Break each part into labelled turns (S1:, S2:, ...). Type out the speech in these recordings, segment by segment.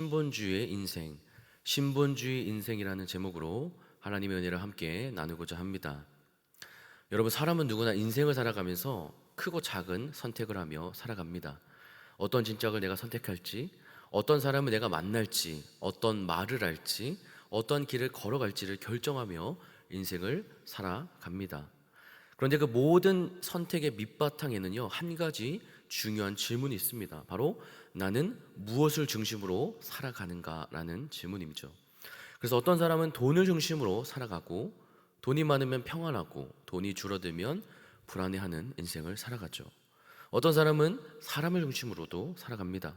S1: 신본주의의 인생, 신본주의 인생이라는 제목으로 하나님의 은혜를 함께 나누고자 합니다. 여러분, 사람은 누구나 인생을 살아가면서 크고 작은 선택을 하며 살아갑니다. 어떤 진짝을 내가 선택할지, 어떤 사람을 내가 만날지, 어떤 말을 할지, 어떤 길을 걸어갈지를 결정하며 인생을 살아갑니다. 그런데 그 모든 선택의 밑바탕에는요, 한 가지 중요한 질문이 있습니다. 바로 나는 무엇을 중심으로 살아가는가라는 질문이죠. 그래서 어떤 사람은 돈을 중심으로 살아가고, 돈이 많으면 평안하고, 돈이 줄어들면 불안해하는 인생을 살아가죠. 어떤 사람은 사람을 중심으로도 살아갑니다.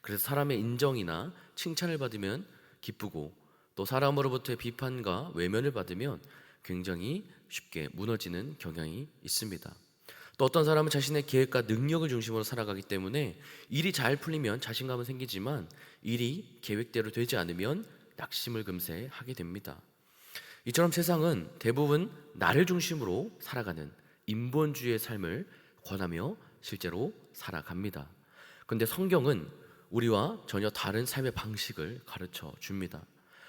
S1: 그래서 사람의 인정이나 칭찬을 받으면 기쁘고, 또 사람으로부터의 비판과 외면을 받으면 굉장히 쉽게 무너지는 경향이 있습니다. 또 어떤 사람은 자신의 계획과 능력을 중심으로 살아가기 때문에 일이 잘 풀리면 자신감은 생기지만 일이 계획대로 되지 않으면 낙심을 금세 하게 됩니다. 이처럼 세상은 대부분 나를 중심으로 살아가는 인본주의의 삶을 권하며 실제로 살아갑니다. 그런데 성경은 우리와 전혀 다른 삶의 방식을 가르쳐 줍니다.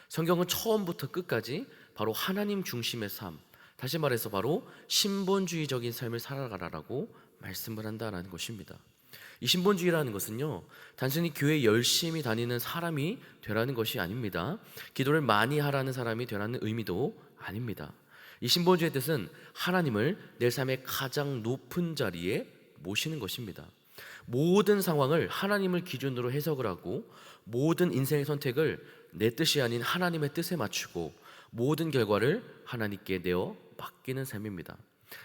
S1: 성경은 처음부터 끝까지 바로 하나님 중심의 삶, 다시 말해서 바로 신본주의적인 삶을 살아가라라고 말씀을 한다라는 것입니다. 이 신본주의라는 것은요, 단순히 교회 열심히 다니는 사람이 되라는 것이 아닙니다. 기도를 많이 하라는 사람이 되라는 의미도 아닙니다. 이 신본주의의 뜻은 하나님을 내 삶의 가장 높은 자리에 모시는 것입니다. 모든 상황을 하나님을 기준으로 해석을 하고, 모든 인생의 선택을 내 뜻이 아닌 하나님의 뜻에 맞추고, 모든 결과를 하나님께 내어 맡기는 삶입니다.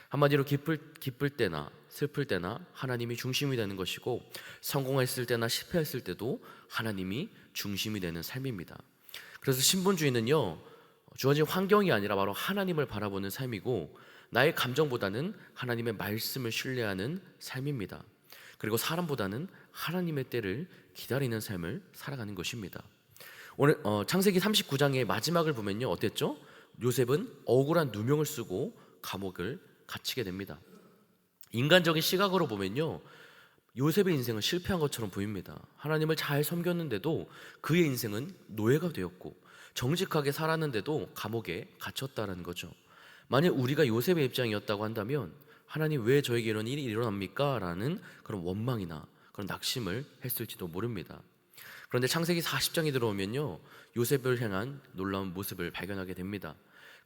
S1: 한마디로 기쁠 때나 슬플 때나 하나님이 중심이 되는 것이고, 성공했을 때나 실패했을 때도 하나님이 중심이 되는 삶입니다. 그래서 신본주의는요, 주어진 환경이 아니라 바로 하나님을 바라보는 삶이고, 나의 감정보다는 하나님의 말씀을 신뢰하는 삶입니다. 그리고 사람보다는 하나님의 때를 기다리는 삶을 살아가는 것입니다. 오늘 창세기 39장의 마지막을 보면요, 어땠죠? 요셉은 억울한 누명을 쓰고 감옥을 갇히게 됩니다. 인간적인 시각으로 보면요, 요셉의 인생은 실패한 것처럼 보입니다. 하나님을 잘 섬겼는데도 그의 인생은 노예가 되었고, 정직하게 살았는데도 감옥에 갇혔다는 거죠. 만약 우리가 요셉의 입장이었다고 한다면 하나님 왜 저에게 이런 일이 일어납니까? 라는 그런 원망이나 그런 낙심을 했을지도 모릅니다. 그런데 창세기 40장이 들어오면요, 요셉을 향한 놀라운 모습을 발견하게 됩니다.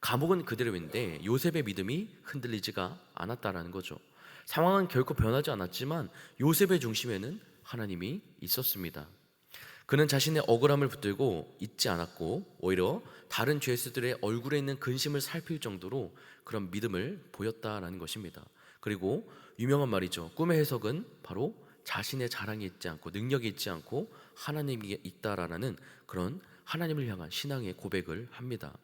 S1: 감옥은 그대로인데 요셉의 믿음이 흔들리지가 않았다라는 거죠. 상황은 결코 변하지 않았지만 요셉의 중심에는 하나님이 있었습니다. 그는 자신의 억울함을 붙들고 있지 않았고, 오히려 다른 죄수들의 얼굴에 있는 근심을 살필 정도로 그런 믿음을 보였다라는 것입니다. 그리고 유명한 말이죠. 꿈의 해석은 바로 자신의 자랑이 있지 않고 능력이 있지 않고 하나님이 있다라는 그런 하나님을 향한 신앙의 고백을 합니다.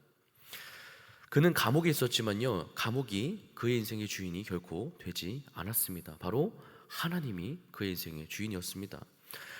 S1: 그는 감옥에 있었지만요, 감옥이 그의 인생의 주인이 결코 되지 않았습니다. 바로 하나님이 그의 인생의 주인이었습니다.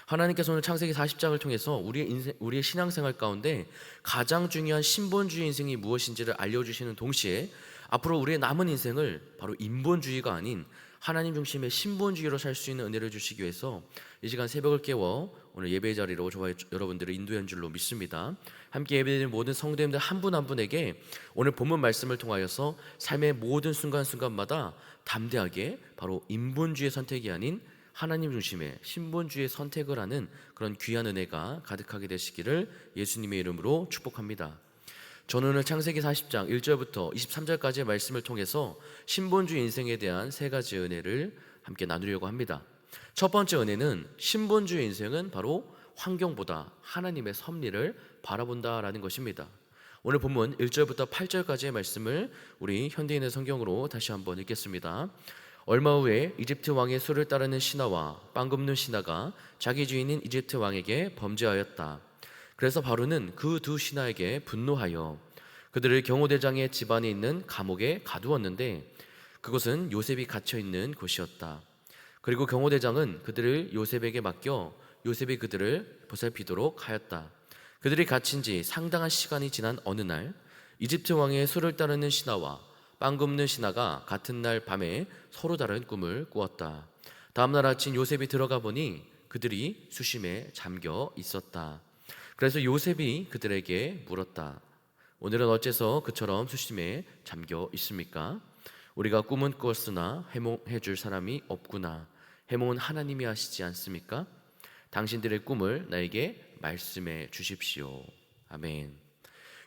S1: 하나님께서 오늘 창세기 40장을 통해서 우리의 신앙생활 가운데 가장 중요한 신본주의 인생이 무엇인지를 알려주시는 동시에 앞으로 우리의 남은 인생을 바로 인본주의가 아닌 하나님 중심의 신본주의로 살 수 있는 은혜를 주시기 위해서 이 시간 새벽을 깨워 오늘 예배 자리로 저와 여러분들을 인도한 줄로 믿습니다. 함께 예배드리는 모든 성도님들 한 분 한 분에게 오늘 본문 말씀을 통하여서 삶의 모든 순간순간마다 담대하게 바로 인본주의 선택이 아닌 하나님 중심의 신본주의 선택을 하는 그런 귀한 은혜가 가득하게 되시기를 예수님의 이름으로 축복합니다. 저는 오늘 창세기 40장 1절부터 23절까지의 말씀을 통해서 신본주의 인생에 대한 세 가지 은혜를 함께 나누려고 합니다. 첫 번째 은혜는 신본주의 인생은 바로 환경보다 하나님의 섭리를 바라본다라는 것입니다. 오늘 본문 1절부터 8절까지의 말씀을 우리 현대인의 성경으로 다시 한번 읽겠습니다. 얼마 후에 이집트 왕의 수를 따르는 신하와 빵 굽는 신하가 자기 주인인 이집트 왕에게 범죄하였다. 그래서 바로는 그 두 신하에게 분노하여 그들을 경호대장의 집안에 있는 감옥에 가두었는데 그곳은 요셉이 갇혀있는 곳이었다. 그리고 경호대장은 그들을 요셉에게 맡겨 요셉이 그들을 보살피도록 하였다. 그들이 갇힌 지 상당한 시간이 지난 어느 날 이집트 왕의 수를 따르는 신하와 빵 굽는 신하가 같은 날 밤에 서로 다른 꿈을 꾸었다. 다음 날 아침 요셉이 들어가 보니 그들이 수심에 잠겨 있었다. 그래서 요셉이 그들에게 물었다. 오늘은 어째서 그처럼 수심에 잠겨 있습니까? 우리가 꿈은 꾸었으나 해몽해 줄 사람이 없구나. 해몽은 하나님이 하시지 않습니까? 당신들의 꿈을 나에게 말씀해 주십시오. 아멘.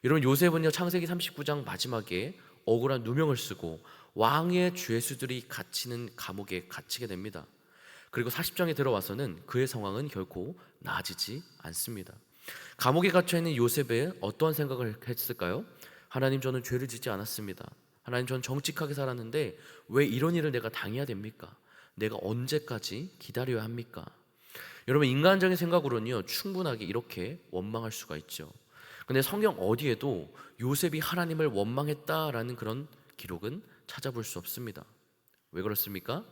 S1: 여러분, 요셉은요 창세기 39장 마지막에 억울한 누명을 쓰고 왕의 죄수들이 갇히는 감옥에 갇히게 됩니다. 그리고 40장에 들어와서는 그의 상황은 결코 나아지지 않습니다. 감옥에 갇혀있는 요셉은 어떠한 생각을 했을까요? 하나님, 저는 죄를 짓지 않았습니다. 하나님, 저는 정직하게 살았는데 왜 이런 일을 내가 당해야 됩니까? 내가 언제까지 기다려야 합니까? 여러분, 인간적인 생각으로는요 충분하게 이렇게 원망할 수가 있죠. 근데 성경 어디에도 요셉이 하나님을 원망했다라는 그런 기록은 찾아볼 수 없습니다. 왜 그렇습니까?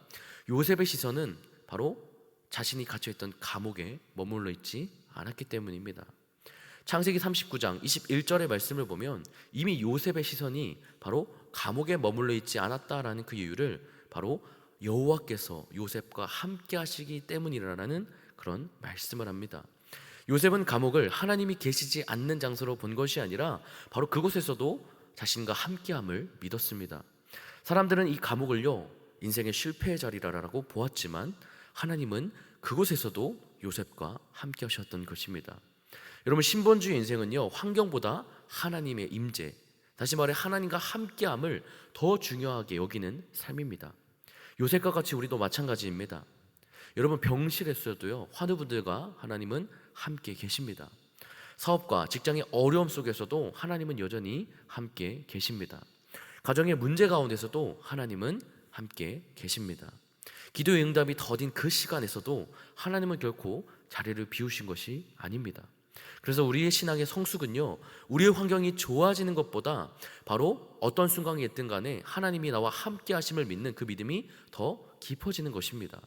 S1: 요셉의 시선은 바로 자신이 갇혀있던 감옥에 머물러 있지 않았기 때문입니다. 창세기 39장 21절의 말씀을 보면 이미 요셉의 시선이 바로 감옥에 머물러 있지 않았다라는 그 이유를 바로 여호와께서 요셉과 함께 하시기 때문이라는 그런 말씀을 합니다. 요셉은 감옥을 하나님이 계시지 않는 장소로 본 것이 아니라 바로 그곳에서도 자신과 함께함을 믿었습니다. 사람들은 이 감옥을요 인생의 실패의 자리라고 보았지만 하나님은 그곳에서도 요셉과 함께 하셨던 것입니다. 여러분, 신본주의 인생은요 환경보다 하나님의 임재, 다시 말해 하나님과 함께함을 더 중요하게 여기는 삶입니다. 요셉과 같이 우리도 마찬가지입니다. 여러분, 병실에서도요 환우분들과 하나님은 함께 계십니다. 사업과 직장의 어려움 속에서도 하나님은 여전히 함께 계십니다. 가정의 문제 가운데서도 하나님은 함께 계십니다. 기도의 응답이 더딘 그 시간에서도 하나님은 결코 자리를 비우신 것이 아닙니다. 그래서 우리의 신앙의 성숙은요 우리의 환경이 좋아지는 것보다 바로 어떤 순간이 있든 간에 하나님이 나와 함께 하심을 믿는 그 믿음이 더 깊어지는 것입니다.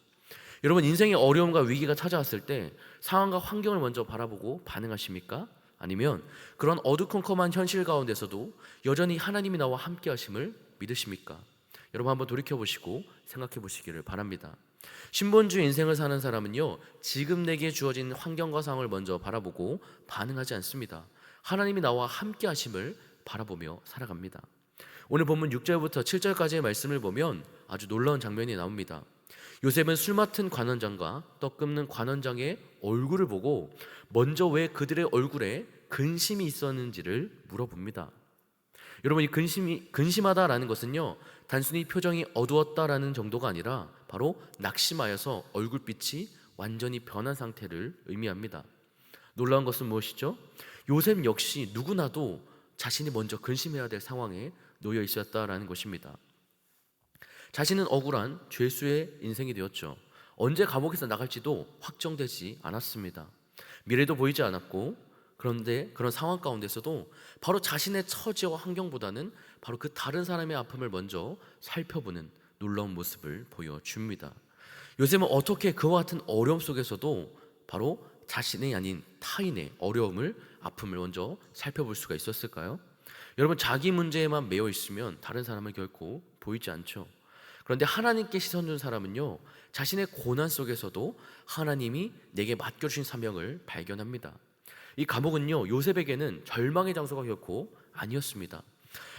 S1: 여러분, 인생의 어려움과 위기가 찾아왔을 때 상황과 환경을 먼저 바라보고 반응하십니까? 아니면 그런 어두컴컴한 현실 가운데서도 여전히 하나님이 나와 함께 하심을 믿으십니까? 여러분, 한번 돌이켜보시고 생각해 보시기를 바랍니다. 신본주의 인생을 사는 사람은요 지금 내게 주어진 환경과 상황을 먼저 바라보고 반응하지 않습니다. 하나님이 나와 함께 하심을 바라보며 살아갑니다. 오늘 본문 6절부터 7절까지의 말씀을 보면 아주 놀라운 장면이 나옵니다. 요셉은 술 맡은 관원장과 떡 굽는 관원장의 얼굴을 보고 먼저 왜 그들의 얼굴에 근심이 있었는지를 물어봅니다. 여러분, 이 근심하다라는 것은요 단순히 표정이 어두웠다라는 정도가 아니라 바로 낙심하여서 얼굴빛이 완전히 변한 상태를 의미합니다. 놀라운 것은 무엇이죠? 요셉 역시 누구나도 자신이 먼저 근심해야 될 상황에 놓여 있었다라는 것입니다. 자신은 억울한 죄수의 인생이 되었죠. 언제 감옥에서 나갈지도 확정되지 않았습니다. 미래도 보이지 않았고, 그런데 그런 상황 가운데서도 바로 자신의 처지와 환경보다는 바로 그 다른 사람의 아픔을 먼저 살펴보는 놀라운 모습을 보여줍니다. 요셉은 어떻게 그와 같은 어려움 속에서도 바로 자신이 아닌 타인의 어려움을, 아픔을 먼저 살펴볼 수가 있었을까요? 여러분, 자기 문제에만 매여 있으면 다른 사람을 결코 보이지 않죠. 그런데 하나님께 시선 준 사람은요 자신의 고난 속에서도 하나님이 내게 맡겨주신 사명을 발견합니다. 이 감옥은요 요셉에게는 절망의 장소가 결코 아니었습니다.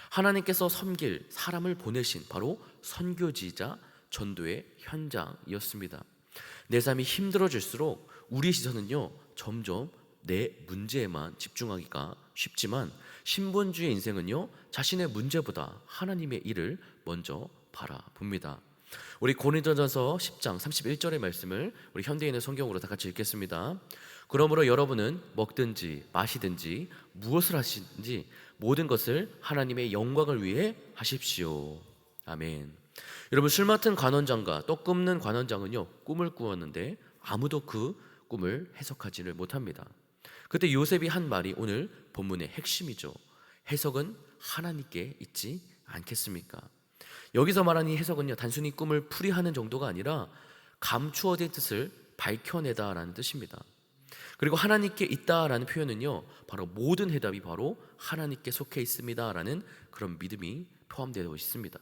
S1: 하나님께서 섬길 사람을 보내신 바로 선교지이자 전도의 현장이었습니다. 내 삶이 힘들어질수록 우리의 시선은요 점점 내 문제에만 집중하기가 쉽지만 신본주의 인생은요 자신의 문제보다 하나님의 일을 먼저 바라봅니다. 우리 고린도전서 10장 31절의 말씀을 우리 현대인의 성경으로 다 같이 읽겠습니다. 그러므로 여러분은 먹든지 마시든지 무엇을 하시든지 모든 것을 하나님의 영광을 위해 하십시오. 아멘. 여러분, 술 맡은 관원장과 떡 굽는 관원장은요 꿈을 꾸었는데 아무도 그 꿈을 해석하지를 못합니다. 그때 요셉이 한 말이 오늘 본문의 핵심이죠. 해석은 하나님께 있지 않겠습니까? 여기서 말하는 이 해석은요 단순히 꿈을 풀이하는 정도가 아니라 감추어진 뜻을 밝혀내다라는 뜻입니다. 그리고 하나님께 있다라는 표현은요 바로 모든 해답이 바로 하나님께 속해 있습니다라는 그런 믿음이 포함되어 있습니다.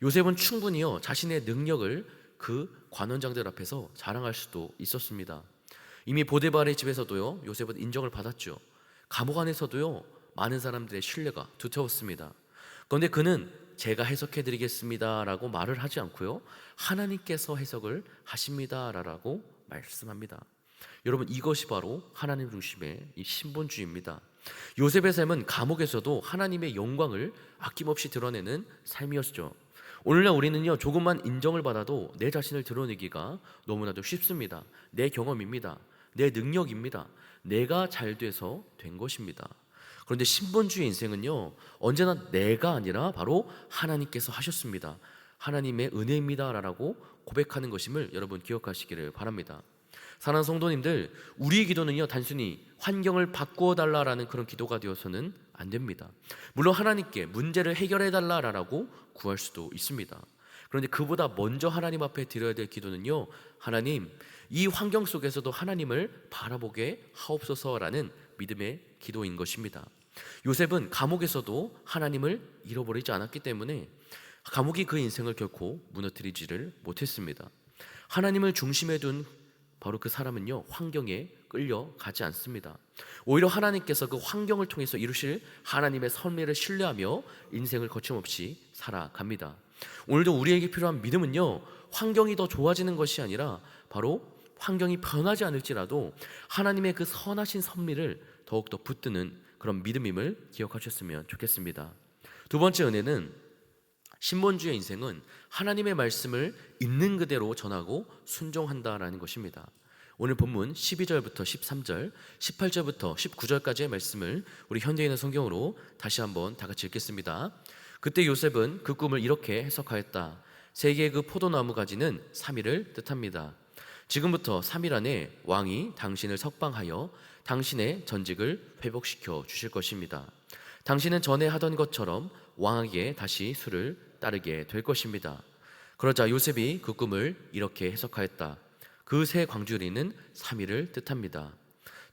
S1: 요셉은 충분히요 자신의 능력을 그 관원장들 앞에서 자랑할 수도 있었습니다. 이미 보디발의 집에서도요, 요셉은 인정을 받았죠. 감옥 안에서도요, 많은 사람들의 신뢰가 두터웠습니다. 그런데 그는 제가 해석해 드리겠습니다 라고 말을 하지 않고요, 하나님께서 해석을 하십니다 라고 말씀합니다. 여러분, 이것이 바로 하나님 중심의 이 신본주의입니다. 요셉의 삶은 감옥에서도 하나님의 영광을 아낌없이 드러내는 삶이었죠. 오늘날 우리는요, 조금만 인정을 받아도 내 자신을 드러내기가 너무나도 쉽습니다. 내 경험입니다. 내 능력입니다. 내가 잘 돼서 된 것입니다. 그런데 신본주의 인생은요, 언제나 내가 아니라 바로 하나님께서 하셨습니다, 하나님의 은혜입니다 라고 고백하는 것임을 여러분 기억하시기를 바랍니다. 사랑하는 성도님들, 우리의 기도는요, 단순히 환경을 바꾸어 달라라는 그런 기도가 되어서는 안 됩니다. 물론 하나님께 문제를 해결해 달라라고 구할 수도 있습니다. 그런데 그보다 먼저 하나님 앞에 드려야 될 기도는요, 하나님, 이 환경 속에서도 하나님을 바라보게 하옵소서라는 믿음의 기도인 것입니다. 요셉은 감옥에서도 하나님을 잃어버리지 않았기 때문에 감옥이 그 인생을 결코 무너뜨리지를 못했습니다. 하나님을 중심에 둔 바로 그 사람은요, 환경에 끌려가지 않습니다. 오히려 하나님께서 그 환경을 통해서 이루실 하나님의 섭리를 신뢰하며 인생을 거침없이 살아갑니다. 오늘도 우리에게 필요한 믿음은요, 환경이 더 좋아지는 것이 아니라 바로 환경이 변하지 않을지라도 하나님의 그 선하신 섭리를 더욱더 붙드는 그런 믿음임을 기억하셨으면 좋겠습니다. 두 번째 은혜는, 신본주의 인생은 하나님의 말씀을 있는 그대로 전하고 순종한다라는 것입니다. 오늘 본문 12절부터 13절, 18절부터 19절까지의 말씀을 우리 현대인의 성경으로 다시 한번 다 같이 읽겠습니다. 그때 요셉은 그 꿈을 이렇게 해석하였다. 세 개의 그 포도나무 가지는 3일을 뜻합니다. 지금부터 3일 안에 왕이 당신을 석방하여 당신의 전직을 회복시켜 주실 것입니다. 당신은 전에 하던 것처럼 왕에게 다시 수를 따르게 될 것입니다. 그러자 요셉이 그 꿈을 이렇게 해석하였다. 그 세 광주리는 3일을 뜻합니다.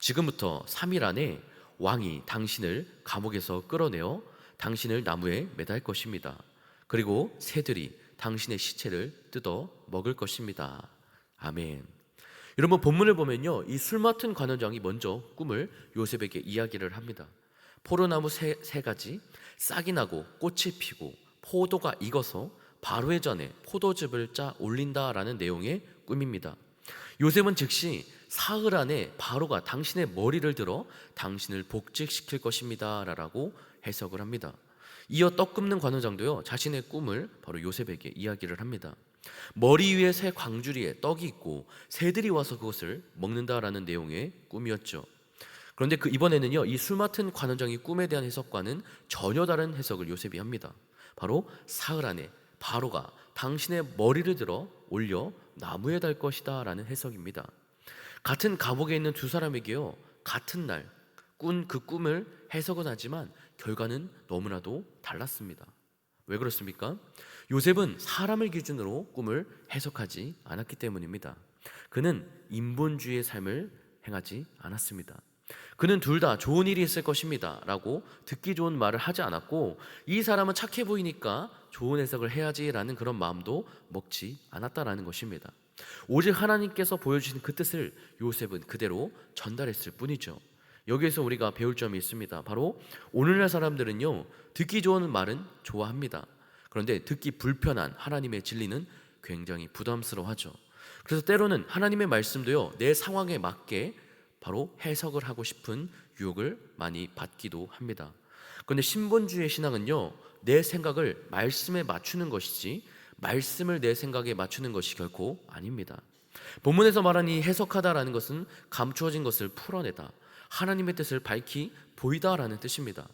S1: 지금부터 3일 안에 왕이 당신을 감옥에서 끌어내어 당신을 나무에 매달 것입니다. 그리고 새들이 당신의 시체를 뜯어 먹을 것입니다. 아멘. 여러분, 본문을 보면요, 이 술 맡은 관원장이 먼저 꿈을 요셉에게 이야기를 합니다. 포도나무 세 가지, 싹이 나고 꽃이 피고 포도가 익어서 바로의 전에 포도즙을 짜 올린다라는 내용의 꿈입니다. 요셉은 즉시 사흘 안에 바로가 당신의 머리를 들어 당신을 복직시킬 것입니다 라고 해석을 합니다. 이어 떡 굽는 관원장도요, 자신의 꿈을 바로 요셉에게 이야기를 합니다. 머리 위에 새 광주리에 떡이 있고 새들이 와서 그것을 먹는다라는 내용의 꿈이었죠. 그런데 이번에는요, 이 술 맡은 관원장의 꿈에 대한 해석과는 전혀 다른 해석을 요셉이 합니다. 바로 사흘 안에 바로가 당신의 머리를 들어 올려 나무에 달 것이다 라는 해석입니다. 같은 감옥에 있는 두 사람에게요, 같은 날 꾼 그 꿈을 해석은 하지만 결과는 너무나도 달랐습니다. 왜 그렇습니까? 요셉은 사람을 기준으로 꿈을 해석하지 않았기 때문입니다. 그는 인본주의의 삶을 행하지 않았습니다. 그는 둘 다 좋은 일이 있을 것입니다 라고 듣기 좋은 말을 하지 않았고, 이 사람은 착해 보이니까 좋은 해석을 해야지 라는 그런 마음도 먹지 않았다라는 것입니다. 오직 하나님께서 보여주신 그 뜻을 요셉은 그대로 전달했을 뿐이죠. 여기에서 우리가 배울 점이 있습니다. 바로 오늘날 사람들은요, 듣기 좋은 말은 좋아합니다. 그런데 듣기 불편한 하나님의 진리는 굉장히 부담스러워하죠. 그래서 때로는 하나님의 말씀도요, 내 상황에 맞게 바로 해석을 하고 싶은 유혹을 많이 받기도 합니다. 그런데 신본주의 신앙은요, 내 생각을 말씀에 맞추는 것이지 말씀을 내 생각에 맞추는 것이 결코 아닙니다. 본문에서 말한 이 해석하다라는 것은 감추어진 것을 풀어내다, 하나님의 뜻을 밝히 보이다라는 뜻입니다.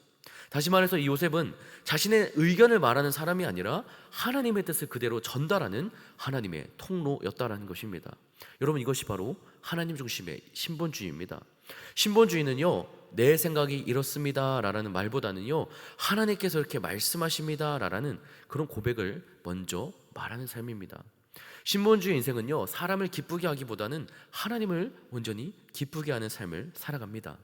S1: 다시 말해서 이 요셉은 자신의 의견을 말하는 사람이 아니라 하나님의 뜻을 그대로 전달하는 하나님의 통로였다라는 것입니다. 여러분, 이것이 바로 하나님 중심의 신본주의입니다. 신본주의는요, 내 생각이 이렇습니다 라는 말보다는요, 하나님께서 이렇게 말씀하십니다 라는 그런 고백을 먼저 말하는 삶입니다. 신본주의 인생은요, 사람을 기쁘게 하기보다는 하나님을 온전히 기쁘게 하는 삶을 살아갑니다.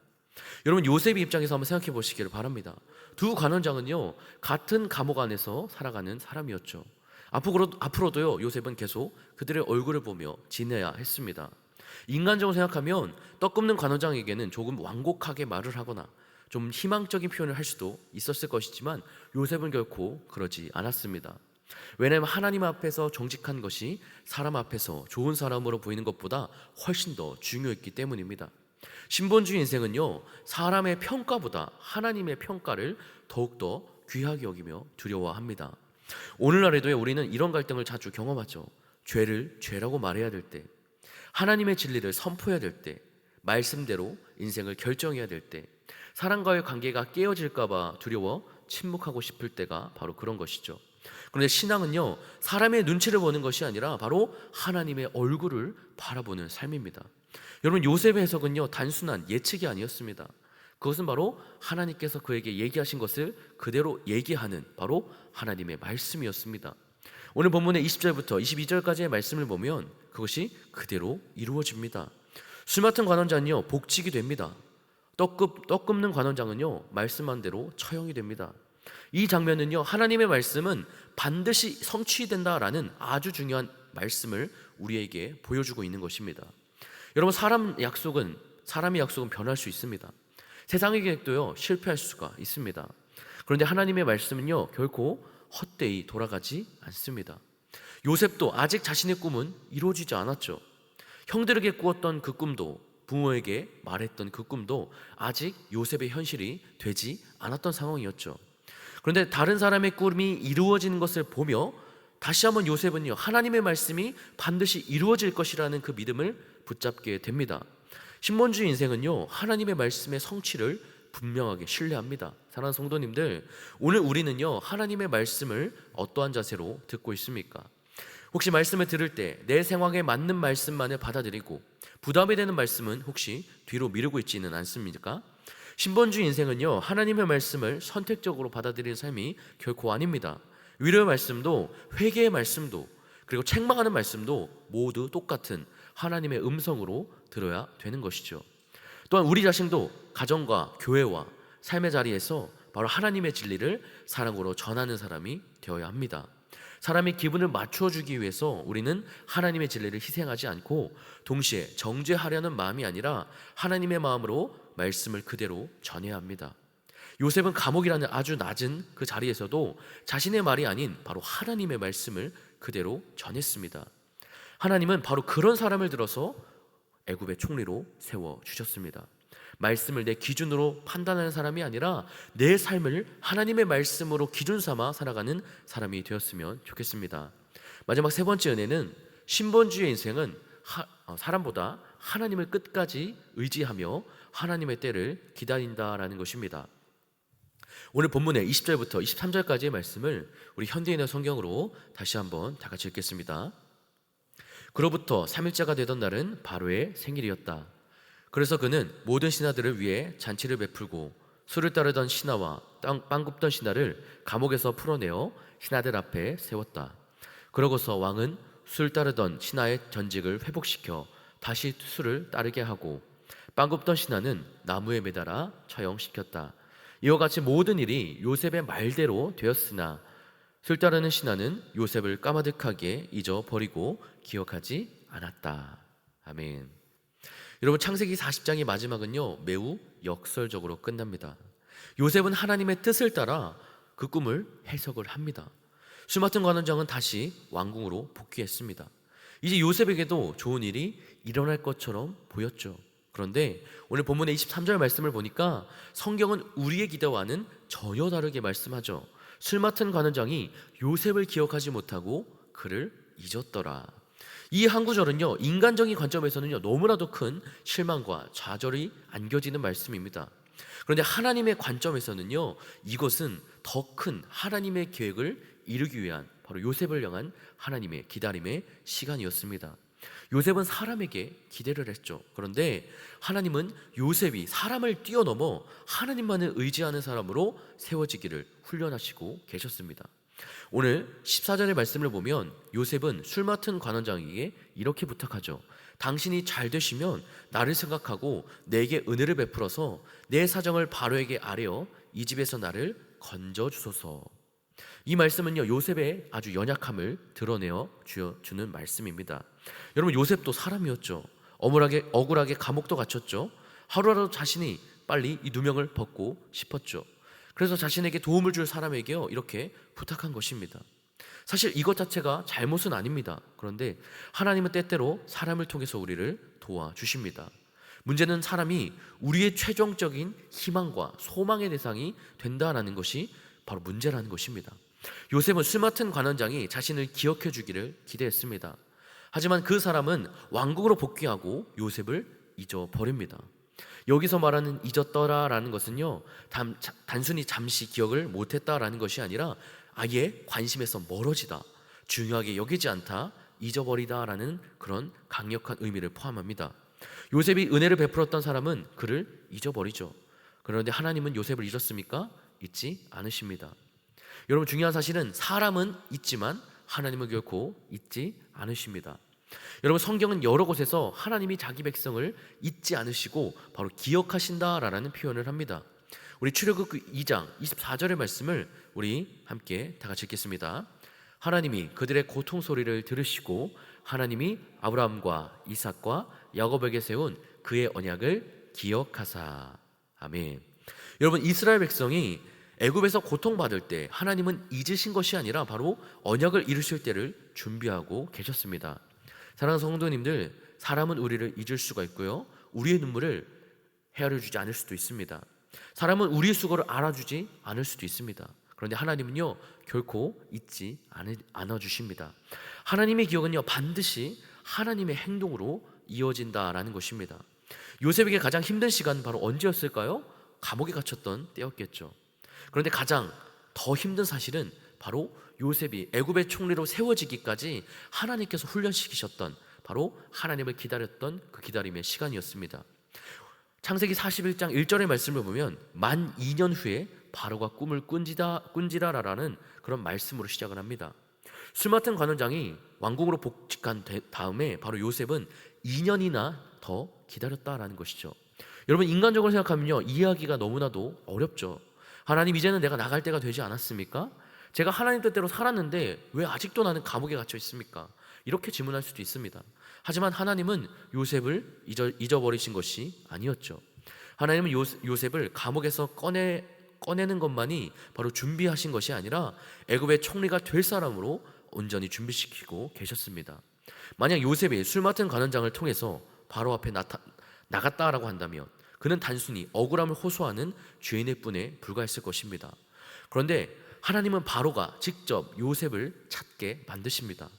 S1: 여러분, 요셉의 입장에서 한번 생각해 보시기를 바랍니다. 두 관원장은요, 같은 감옥 안에서 살아가는 사람이었죠. 앞으로도요, 요셉은 계속 그들의 얼굴을 보며 지내야 했습니다. 인간적으로 생각하면 떡 굽는 관원장에게는 조금 완곡하게 말을 하거나 좀 희망적인 표현을 할 수도 있었을 것이지만 요셉은 결코 그러지 않았습니다. 왜냐하면 하나님 앞에서 정직한 것이 사람 앞에서 좋은 사람으로 보이는 것보다 훨씬 더 중요했기 때문입니다. 신본주의 인생은요, 사람의 평가보다 하나님의 평가를 더욱더 귀하게 여기며 두려워합니다. 오늘날에도 우리는 이런 갈등을 자주 경험하죠. 죄를 죄라고 말해야 될 때, 하나님의 진리를 선포해야 될 때, 말씀대로 인생을 결정해야 될 때, 사람과의 관계가 깨어질까봐 두려워 침묵하고 싶을 때가 바로 그런 것이죠. 그런데 신앙은요, 사람의 눈치를 보는 것이 아니라 바로 하나님의 얼굴을 바라보는 삶입니다. 여러분, 요셉의 해석은요, 단순한 예측이 아니었습니다. 그것은 바로 하나님께서 그에게 얘기하신 것을 그대로 얘기하는 바로 하나님의 말씀이었습니다. 오늘 본문의 20절부터 22절까지의 말씀을 보면 그것이 그대로 이루어집니다. 술 맡은 관원장은요, 복직이 됩니다. 떡 굽는 관원장은요, 말씀한 대로 처형이 됩니다. 이 장면은요, 하나님의 말씀은 반드시 성취된다라는 아주 중요한 말씀을 우리에게 보여주고 있는 것입니다. 여러분, 사람의 약속은 변할 수 있습니다. 세상의 계획도요, 실패할 수가 있습니다. 그런데 하나님의 말씀은요, 결코 헛되이 돌아가지 않습니다. 요셉도 아직 자신의 꿈은 이루어지지 않았죠. 형들에게 꾸었던 그 꿈도, 부모에게 말했던 그 꿈도 아직 요셉의 현실이 되지 않았던 상황이었죠. 그런데 다른 사람의 꿈이 이루어지는 것을 보며 다시 한번 요셉은요, 하나님의 말씀이 반드시 이루어질 것이라는 그 믿음을 붙잡게 됩니다. 신본주의 인생은요, 하나님의 말씀의 성취를 분명하게 신뢰합니다. 사랑하는 성도님들, 오늘 우리는요, 하나님의 말씀을 어떠한 자세로 듣고 있습니까? 혹시 말씀을 들을 때 내 생활에 맞는 말씀만을 받아들이고 부담이 되는 말씀은 혹시 뒤로 미루고 있지는 않습니까? 신본주의 인생은요, 하나님의 말씀을 선택적으로 받아들이는 삶이 결코 아닙니다. 위로의 말씀도 회개의 말씀도 그리고 책망하는 말씀도 모두 똑같은 하나님의 음성으로 들어야 되는 것이죠. 또한 우리 자신도 가정과 교회와 삶의 자리에서 바로 하나님의 진리를 사랑으로 전하는 사람이 되어야 합니다. 사람의 기분을 맞춰주기 위해서 우리는 하나님의 진리를 희생하지 않고 동시에 정죄하려는 마음이 아니라 하나님의 마음으로 말씀을 그대로 전해야 합니다. 요셉은 감옥이라는 아주 낮은 그 자리에서도 자신의 말이 아닌 바로 하나님의 말씀을 그대로 전했습니다. 하나님은 바로 그런 사람을 들어서 애굽의 총리로 세워주셨습니다. 말씀을 내 기준으로 판단하는 사람이 아니라 내 삶을 하나님의 말씀으로 기준 삼아 살아가는 사람이 되었으면 좋겠습니다. 마지막 세 번째 은혜는 신본주의 인생은 사람보다 하나님을 끝까지 의지하며 하나님의 때를 기다린다라는 것입니다. 오늘 본문의 20절부터 23절까지의 말씀을 우리 현대인의 성경으로 다시 한번 다 같이 읽겠습니다. 그로부터 3일째가 되던 날은 바로의 생일이었다. 그래서 그는 모든 신하들을 위해 잔치를 베풀고 술을 따르던 신하와 빵 굽던 신하를 감옥에서 풀어내어 신하들 앞에 세웠다. 그러고서 왕은 술 따르던 신하의 전직을 회복시켜 다시 술을 따르게 하고 빵 굽던 신하는 나무에 매달아 처형시켰다. 이와 같이 모든 일이 요셉의 말대로 되었으나 술 따르는 신하는 요셉을 까마득하게 잊어버리고 기억하지 않았다. 아멘. 여러분, 창세기 40장의 마지막은요, 매우 역설적으로 끝납니다. 요셉은 하나님의 뜻을 따라 그 꿈을 해석을 합니다. 술 맡은 관원장은 다시 왕궁으로 복귀했습니다. 이제 요셉에게도 좋은 일이 일어날 것처럼 보였죠. 그런데 오늘 본문의 23절 말씀을 보니까 성경은 우리의 기대와는 전혀 다르게 말씀하죠. 술 맡은 관원장이 요셉을 기억하지 못하고 그를 잊었더라. 이 한 구절은요, 인간적인 관점에서는요, 너무나도 큰 실망과 좌절이 안겨지는 말씀입니다. 그런데 하나님의 관점에서는요, 이것은 더 큰 하나님의 계획을 이루기 위한 바로 요셉을 향한 하나님의 기다림의 시간이었습니다. 요셉은 사람에게 기대를 했죠. 그런데 하나님은 요셉이 사람을 뛰어넘어 하나님만을 의지하는 사람으로 세워지기를 훈련하시고 계셨습니다. 오늘 14절의 말씀을 보면 요셉은 술 맡은 관원장에게 이렇게 부탁하죠. 당신이 잘 되시면 나를 생각하고 내게 은혜를 베풀어서 내 사정을 바로에게 아뢰어 이 집에서 나를 건져주소서. 이 말씀은요, 요셉의 아주 연약함을 드러내어 주는 말씀입니다. 여러분, 요셉도 사람이었죠. 억울하게 감옥도 갇혔죠. 하루라도 자신이 빨리 이 누명을 벗고 싶었죠. 그래서 자신에게 도움을 줄 사람에게요 이렇게 부탁한 것입니다. 사실 이것 자체가 잘못은 아닙니다. 그런데 하나님은 때때로 사람을 통해서 우리를 도와주십니다. 문제는 사람이 우리의 최종적인 희망과 소망의 대상이 된다라는 것이 바로 문제라는 것입니다. 요셉은 술 맡은 관원장이 자신을 기억해 주기를 기대했습니다. 하지만 그 사람은 왕국으로 복귀하고 요셉을 잊어버립니다. 여기서 말하는 잊었더라라는 것은요 단순히 잠시 기억을 못했다라는 것이 아니라 아예 관심에서 멀어지다, 중요하게 여기지 않다, 잊어버리다라는 그런 강력한 의미를 포함합니다. 요셉이 은혜를 베풀었던 사람은 그를 잊어버리죠. 그런데 하나님은 요셉을 잊었습니까? 잊지 않으십니다. 여러분, 중요한 사실은 사람은 잊지만 하나님은 결코 잊지 않으십니다. 여러분, 성경은 여러 곳에서 하나님이 자기 백성을 잊지 않으시고 바로 기억하신다라는 표현을 합니다. 우리 출애굽 2장 24절의 말씀을 우리 함께 다 같이 읽겠습니다. 하나님이 그들의 고통 소리를 들으시고 하나님이 아브라함과 이삭과 야곱에게 세운 그의 언약을 기억하사. 아멘. 여러분, 이스라엘 백성이 애굽에서 고통받을 때 하나님은 잊으신 것이 아니라 바로 언약을 이루실 때를 준비하고 계셨습니다. 사랑하는 성도님들, 사람은 우리를 잊을 수가 있고요, 우리의 눈물을 헤아려주지 않을 수도 있습니다. 사람은 우리의 수고를 알아주지 않을 수도 있습니다. 그런데 하나님은요 결코 잊지 않아주십니다. 하나님의 기억은요 반드시 하나님의 행동으로 이어진다라는 것입니다. 요셉에게 가장 힘든 시간은 바로 언제였을까요? 감옥에 갇혔던 때였겠죠. 그런데 가장 더 힘든 사실은 바로 요셉이 애굽의 총리로 세워지기까지 하나님께서 훈련시키셨던, 바로 하나님을 기다렸던 그 기다림의 시간이었습니다. 창세기 41장 1절의 말씀을 보면 만 2년 후에 바로가 꿈을 꾼지라라는 그런 말씀으로 시작을 합니다. 술 맡은 관원장이 왕궁으로 복직한 다음에 바로 요셉은 2년이나 더 기다렸다라는 것이죠. 여러분, 인간적으로 생각하면요 이해하기가 너무나도 어렵죠. 하나님, 이제는 내가 나갈 때가 되지 않았습니까? 제가 하나님 뜻대로 살았는데 왜 아직도 나는 감옥에 갇혀 있습니까? 이렇게 질문할 수도 있습니다. 하지만 하나님은 요셉을 잊어버리신 것이 아니었죠. 하나님은 요셉을 감옥에서 꺼내는 것만이 바로 준비하신 것이 아니라 애굽의 총리가 될 사람으로 온전히 준비시키고 계셨습니다. 만약 요셉이 술 맡은 관원장을 통해서 바로 앞에 나갔다라고 한다면 그는 단순히 억울함을 호소하는 죄인일 뿐에 불과했을 것입니다. 그런데 하나님은 바로가 직접 요셉을 찾게 만드십니다.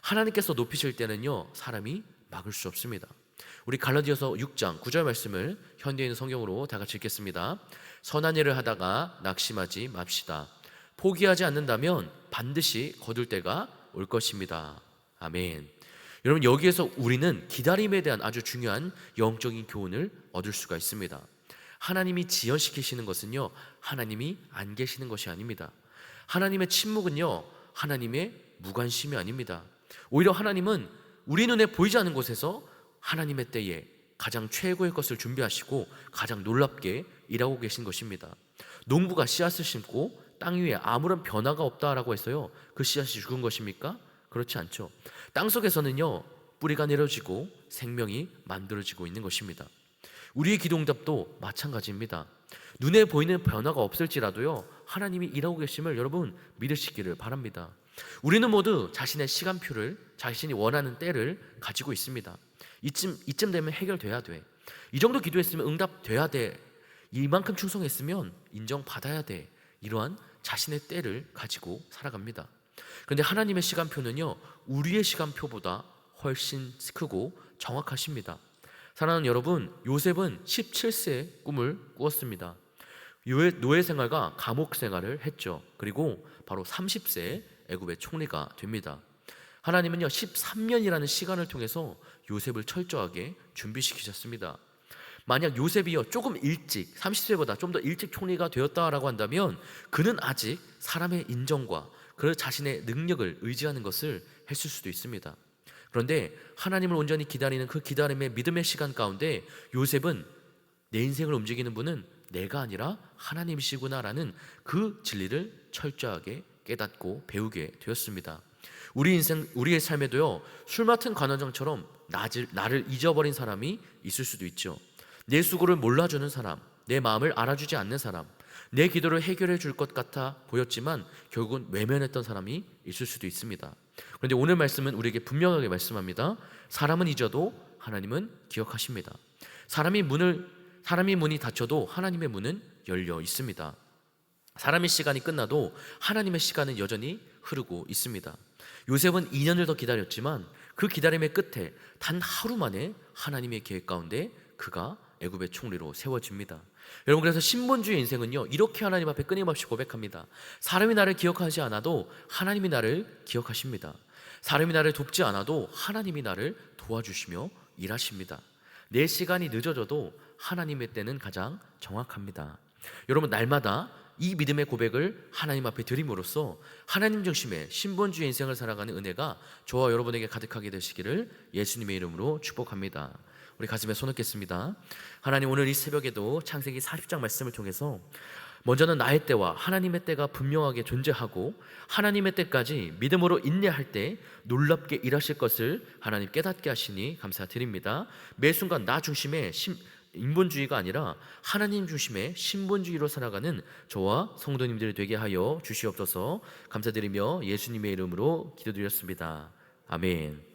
S1: 하나님께서 높이실 때는요 사람이 막을 수 없습니다. 우리 갈라디아서 6장 9절 말씀을 현대에 있는 성경으로 다 같이 읽겠습니다. 선한 일을 하다가 낙심하지 맙시다. 포기하지 않는다면 반드시 거둘 때가 올 것입니다. 아멘. 여러분, 여기에서 우리는 기다림에 대한 아주 중요한 영적인 교훈을 얻을 수가 있습니다. 하나님이 지연시키시는 것은요 하나님이 안 계시는 것이 아닙니다. 하나님의 침묵은요 하나님의 무관심이 아닙니다. 오히려 하나님은 우리 눈에 보이지 않는 곳에서 하나님의 때에 가장 최고의 것을 준비하시고 가장 놀랍게 일하고 계신 것입니다. 농부가 씨앗을 심고 땅 위에 아무런 변화가 없다라고 해서요 그 씨앗이 죽은 것입니까? 그렇지 않죠. 땅 속에서는요 뿌리가 내려지고 생명이 만들어지고 있는 것입니다. 우리의 기도응답도 마찬가지입니다. 눈에 보이는 변화가 없을지라도요 하나님이 일하고 계심을 여러분 믿으시기를 바랍니다. 우리는 모두 자신의 시간표를, 자신이 원하는 때를 가지고 있습니다. 이쯤 되면 해결돼야 돼, 이 정도 기도했으면 응답돼야 돼, 이만큼 충성했으면 인정받아야 돼, 이러한 자신의 때를 가지고 살아갑니다. 그런데 하나님의 시간표는요 우리의 시간표보다 훨씬 크고 정확하십니다. 사랑하는 여러분, 요셉은 17세에 꿈을 꾸었습니다. 노예 생활과 감옥 생활을 했죠. 그리고 바로 30세에 애굽의 총리가 됩니다. 하나님은요 13년이라는 시간을 통해서 요셉을 철저하게 준비시키셨습니다. 만약 요셉이요 조금 일찍 30세보다 좀 더 일찍 총리가 되었다라고 한다면 그는 아직 사람의 인정과 그 자신의 능력을 의지하는 것을 했을 수도 있습니다. 그런데 하나님을 온전히 기다리는 그 기다림의 믿음의 시간 가운데 요셉은 내 인생을 움직이는 분은 내가 아니라 하나님이시구나라는 그 진리를 철저하게 깨닫고 배우게 되었습니다. 우리의 삶에도요 술 맡은 관원장처럼 나를 잊어버린 사람이 있을 수도 있죠. 내 수고를 몰라주는 사람, 내 마음을 알아주지 않는 사람, 내 기도를 해결해 줄 것 같아 보였지만 결국은 외면했던 사람이 있을 수도 있습니다. 그런데 오늘 말씀은 우리에게 분명하게 말씀합니다. 사람은 잊어도 하나님은 기억하십니다. 사람이 문이 닫혀도 하나님의 문은 열려 있습니다. 사람의 시간이 끝나도 하나님의 시간은 여전히 흐르고 있습니다. 요셉은 2년을 더 기다렸지만 그 기다림의 끝에 단 하루 만에 하나님의 계획 가운데 그가 애굽의 총리로 세워집니다. 여러분, 그래서 신본주의 인생은요, 이렇게 하나님 앞에 끊임없이 고백합니다. 사람이 나를 기억하지 않아도 하나님이 나를 기억하십니다. 사람이 나를 돕지 않아도 하나님이 나를 도와주시며 일하십니다. 내 시간이 늦어져도 하나님의 때는 가장 정확합니다. 여러분, 날마다 이 믿음의 고백을 하나님 앞에 드림으로써 하나님 중심의 신본주의 인생을 살아가는 은혜가 저와 여러분에게 가득하게 되시기를 예수님의 이름으로 축복합니다. 우리 가슴에 손 얹겠습니다. 하나님, 오늘 이 새벽에도 창세기 40장 말씀을 통해서 먼저는 나의 때와 하나님의 때가 분명하게 존재하고 하나님의 때까지 믿음으로 인내할 때 놀랍게 일하실 것을 하나님 깨닫게 하시니 감사드립니다. 매 순간 나 중심의 인본주의가 아니라 하나님 중심의 신본주의로 살아가는 저와 성도님들이 되게 하여 주시옵소서. 감사드리며 예수님의 이름으로 기도드렸습니다. 아멘.